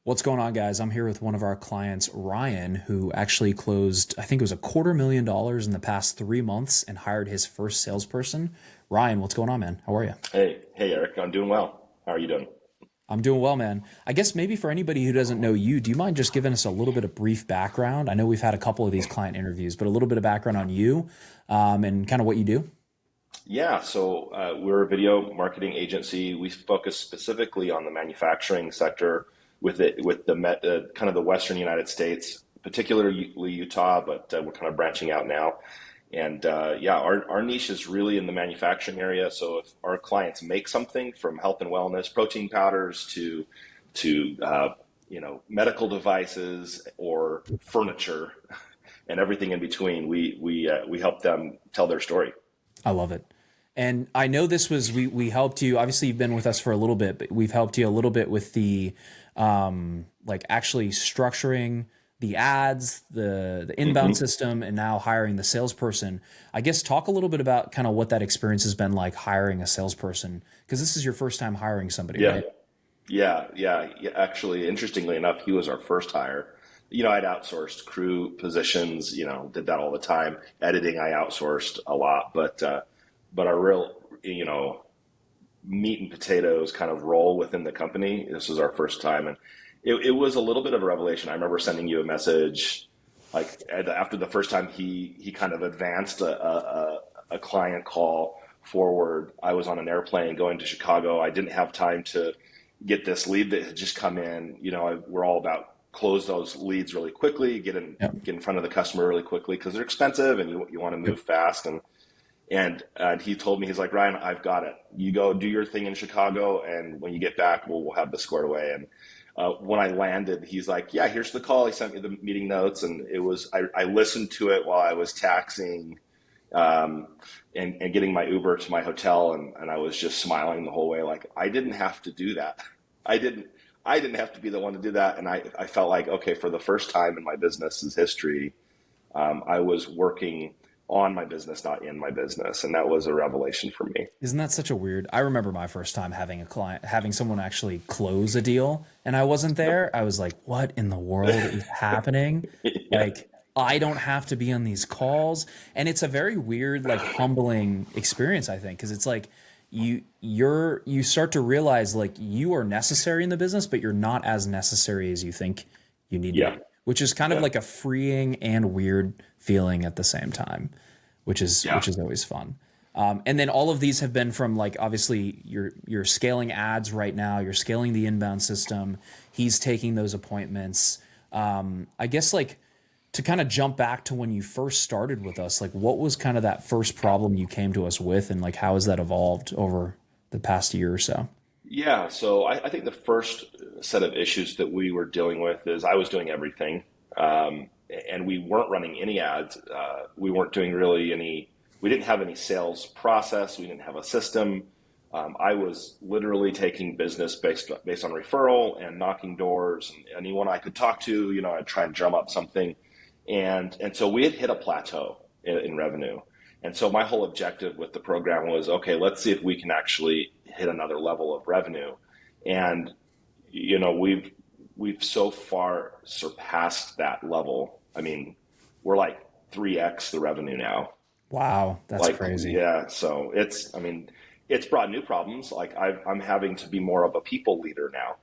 What's going on, guys? I'm here with one of our clients, Ryan, who actually closed, I think it was $250,000 in the past 3 months and hired his first salesperson. Ryan, what's going on, man? How are you? Hey, Eric, I'm doing well. How are you doing? I'm doing well, man. I guess maybe for anybody who doesn't know you, do you mind just giving us a little bit of brief background? I know we've had a couple of these client interviews, but a little bit of background on you and kind of what you do. We're a video marketing agency. We focus specifically on the manufacturing sector with kind of the Western United States, particularly Utah, but we're kind of branching out now. Our niche is really in the manufacturing area. So if our clients make something from health and wellness, protein powders to medical devices or furniture and everything in between, we help them tell their story. I love it. And I know this was we helped you. Obviously, you've been with us for a little bit, but we've helped you a little bit with the like actually structuring the ads, the inbound hmm system, and now hiring the salesperson. I guess talk a little bit about kind of what that experience has been like hiring a salesperson, because this is your first time hiring somebody, Yeah, right? yeah. Actually, interestingly enough, he was our first hire. I'd outsourced crew positions. Did that all the time. Editing, I outsourced a lot, but our real, meat and potatoes kind of role within the company. This was our first time, and it was a little bit of a revelation. I remember sending you a message like after the first time he kind of advanced a client call forward. I was on an airplane going to Chicago. I didn't have time to get this lead that had just come in. We're all about close those leads really quickly, Yep. get in front of the customer really quickly because they're expensive and you want to Yep. move fast. And he told me, he's like, Ryan, I've got it. You go do your thing in Chicago, and when you get back, we'll have this squared away. And when I landed, he's like, yeah, here's the call. He sent me the meeting notes, and I listened to it while I was taxiing um, and getting my Uber to my hotel, and I was just smiling the whole way. Like I didn't have to do that. I didn't. I didn't have to be the one to do that, and I felt like, okay, for the first time in my business's history, I was working on my business, not in my business. And that was a revelation for me. Isn't that such a weird? I remember my first time having a client, having someone actually close a deal, and I wasn't Yep. there. I was like, "What in the world is happening?" Yeah. Like, I don't have to be on these calls, and it's a very weird, like, humbling experience. I think because it's like you start to realize like you are necessary in the business, but you're not as necessary as you think you need to Yeah. be, which is kind of Yeah. like a freeing and weird feeling at the same time, Yeah. which is always fun. And then all of these have been from like obviously you're scaling ads right now, you're scaling the inbound system. He's taking those appointments. I guess like to kind of jump back to when you first started with us, like what was kind of that first problem you came to us with, and like how has that evolved over the past year or so? Yeah. So I think the first set of issues that we were dealing with is I was doing everything. And we weren't running any ads. We weren't doing really we didn't have any sales process. We didn't have a system. I was literally taking business based on referral and knocking doors, and anyone I could talk to, I'd try and drum up something. And so we had hit a plateau in revenue. And so my whole objective with the program was, okay, let's see if we can actually hit another level of revenue. And we've so far surpassed that level. I mean, we're like 3x the revenue now. Wow, that's Like, crazy. yeah, so I mean, it's brought new problems. Like I'm having to be more of a people leader now.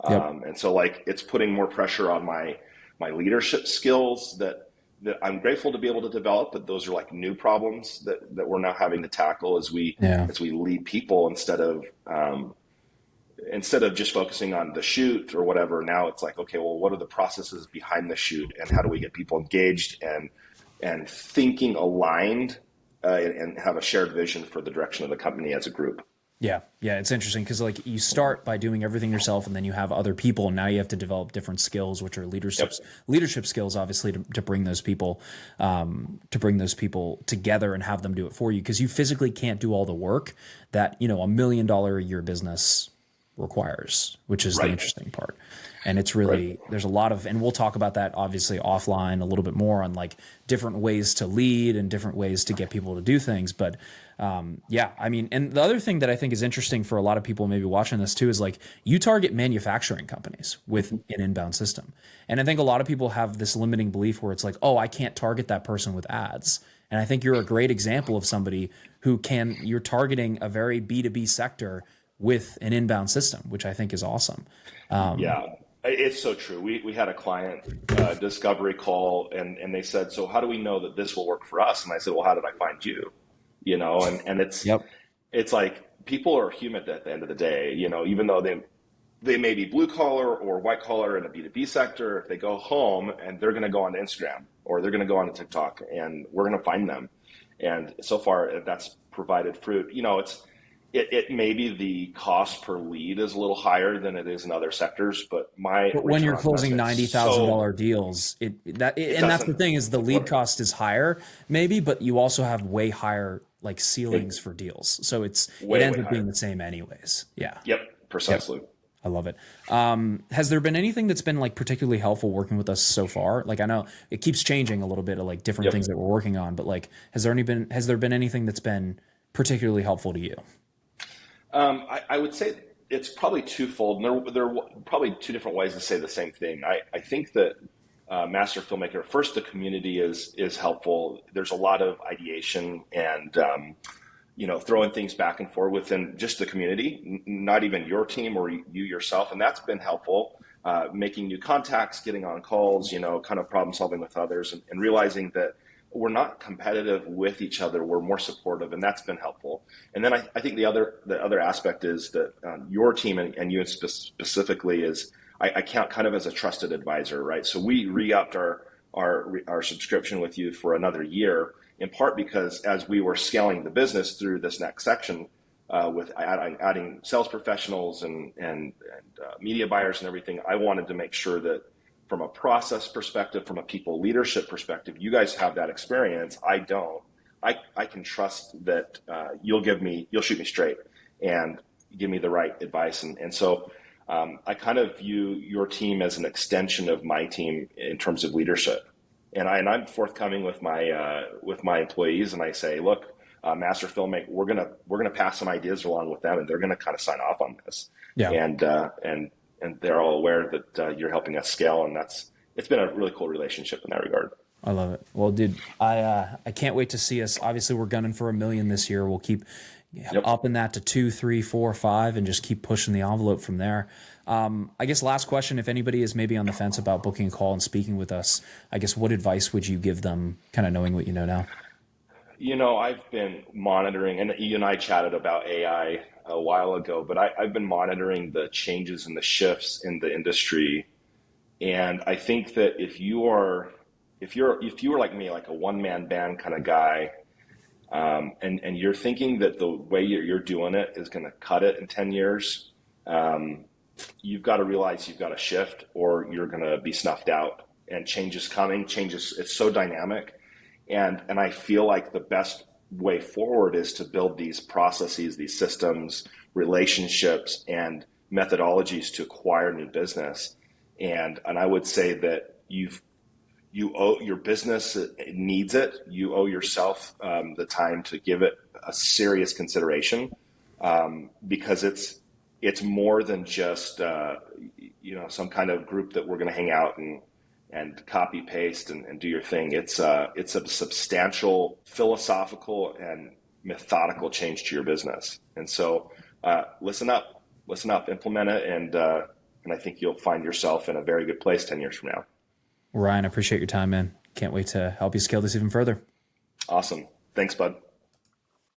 Yep. And so like it's putting more pressure on my leadership skills that I'm grateful to be able to develop, but those are like new problems that we're now having to tackle Yeah. as we lead people instead of just focusing on the shoot or whatever. Now it's like, okay, well, what are the processes behind the shoot, and how do we get people engaged and thinking aligned, and have a shared vision for the direction of the company as a group. Yeah, yeah, it's interesting because like you start by doing everything yourself, and then you have other people, and now you have to develop different skills, which are Yep. leadership skills, obviously, to bring those people together and have them do it for you, because you physically can't do all the work that $1 million a year business requires, which is the Right. interesting part. And it's Right. really, there's a lot of, and we'll talk about that obviously offline a little bit more on like different ways to lead and different ways to get people to do things. But Yeah, I mean, and the other thing that I think is interesting for a lot of people maybe watching this too is like you target manufacturing companies with an inbound system. And I think a lot of people have this limiting belief where it's like, oh, I can't target that person with ads. And I think you're a great example of somebody who can, you're targeting a very B2B sector with an inbound system, which I think is awesome. Yeah, it's so true. We had a client discovery call, and they said, so how do we know that this will work for us? And I said, well, how did I find you? You know, and Yep. it's like people are human at the end of the day, you know, even though they may be blue collar or white collar in a B2B sector, if they go home and they're going to go on Instagram or they're going to go on TikTok and we're going to find them. And so far that's provided fruit. You know, it maybe the cost per lead is a little higher than it is in other sectors, but my But when return you're on closing investment is $90,000 deals, it and that's the doesn't, thing is the it's lead worth it. cost is higher maybe, but you also have way higher like ceilings It for deals. So it way, ends way up being higher. the same anyways. Yeah. Yep, Yep. precisely. I love it. Has there been anything that's been like particularly helpful working with us so far? Like I know it keeps changing a little bit of like different things Yep. that we're working on, but like has there been anything that's been particularly helpful to you? I would say it's probably twofold, and there are probably two different ways to say the same thing. I think that Master Filmmaker, first, the community is helpful. There's a lot of ideation and you know, throwing things back and forth within just the community, not even your team or you yourself, and that's been helpful. Making new contacts, getting on calls, you know, kind of problem solving with others, and realizing that we're not competitive with each other. We're more supportive, and that's been helpful. And then I think the other aspect is that your team and you specifically is I count kind of as a trusted advisor, right? So we re-upped our subscription with you for another year, in part because as we were scaling the business through this next section, with adding sales professionals and media buyers and everything, I wanted to make sure that from a process perspective, from a people leadership perspective, you guys have that experience. I don't. I can trust that you'll shoot me straight and give me the right advice. And so I kind of view your team as an extension of my team in terms of leadership. And I'm forthcoming with my employees, and I say, look, Master Filmmaker, we're gonna pass some ideas along with them, and they're gonna kind of sign off on this. Yeah. And they're all aware that you're helping us scale, and it's been a really cool relationship in that regard. I love it. Well, dude, I can't wait to see us. Obviously, we're gunning for 1 million this year. We'll keep Yep. upping that to 2, 3, 4, 5, and just keep pushing the envelope from there. I guess last question: if anybody is maybe on the fence about booking a call and speaking with us, I guess what advice would you give them, kind of knowing what you know now? You know, I've been monitoring, and you and I chatted about AI a while ago, but I've been monitoring the changes and the shifts in the industry. And I think that if you are like me, like a one man band kind of guy, and you're thinking that the way you're doing it is going to cut it in 10 years, you've got to realize you've got to shift or you're going to be snuffed out. And change is coming. It's so dynamic. And I feel like the best way forward is to build these processes, these systems, relationships, and methodologies to acquire new business. And I would say that you owe your business, it needs it. You owe yourself the time to give it a serious consideration, because it's more than just some kind of group that we're going to hang out and copy paste and do your thing. It's a substantial philosophical and methodical change to your business. And so listen up, implement it, and I think you'll find yourself in a very good place 10 years from now. Ryan, I appreciate your time, man. Can't wait to help you scale this even further. Awesome. Thanks, bud.